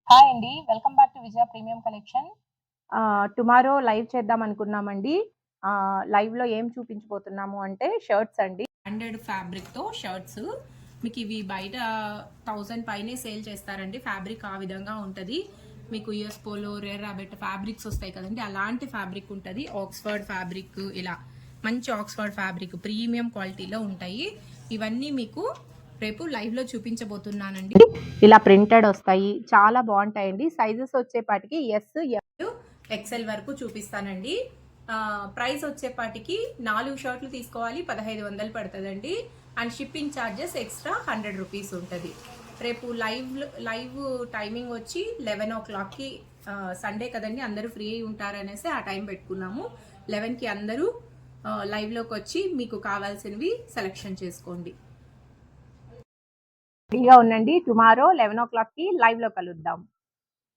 Hi అండి. Welcome back to Vijaya premium collection. Tomorrow live చేద్దాం అనుకున్నామండి. లైవ్‌లో ఏం చూపించబోతున్నాము అంటే షర్ట్స్ అండి. Branded ఫ్యాబ్రిక్‌తో shirts. మీకివి బయట 1000 పైనే సేల్ చేస్తారండి. ఫ్యాబ్రిక్ ఆ విధంగా ఉంటది. మీకు యూఎస్ పోలో, రేర్ రాబెట్ ఫ్యాబ్రిక్స్ వస్తాయి కదండీ! అలాంటి ఫ్యాబ్రిక్ ఉంటది. ఆక్స్‌ఫర్డ్ ఫ్యాబ్రిక్ ఇలా మంచి ఆక్స్‌ఫర్డ్ ఫ్యాబ్రిక్ ప్రీమియం క్వాలిటీలో ఉంటాయి. ఇవన్నీ మీకు రేపు లైవ్‌లో చూపించబోతున్నానండి. ఇలా ప్రింటెడ్ వస్తాయి. చాలా బావుంటాయండి. సైజెస్ వచ్చేపాటికి ఎస్, ఎం, ఎక్సెల్ వరకు చూపిస్తానండి. ప్రైస్ వచ్చేపాటికి 4 షర్ట్లు తీసుకోవాలి, 1500 పడుతుందండి. And shipping charges extra 100 rupees ఉంటుంది. రేపు లైవ్ టైమింగ్ వచ్చి 11 o'clockకి. సండే కదండి, అందరూ ఫ్రీ అయి ఉంటారనేసి ఆ టైం పెట్టుకున్నాము. 11కి అందరూ లైవ్లోకి వచ్చి మీకు కావాల్సినవి సెలెక్షన్ చేసుకోండి. రెడీగా ఉండండి. టుమారో 11 o'clockకి లైవ్‌లో కలుద్దాం.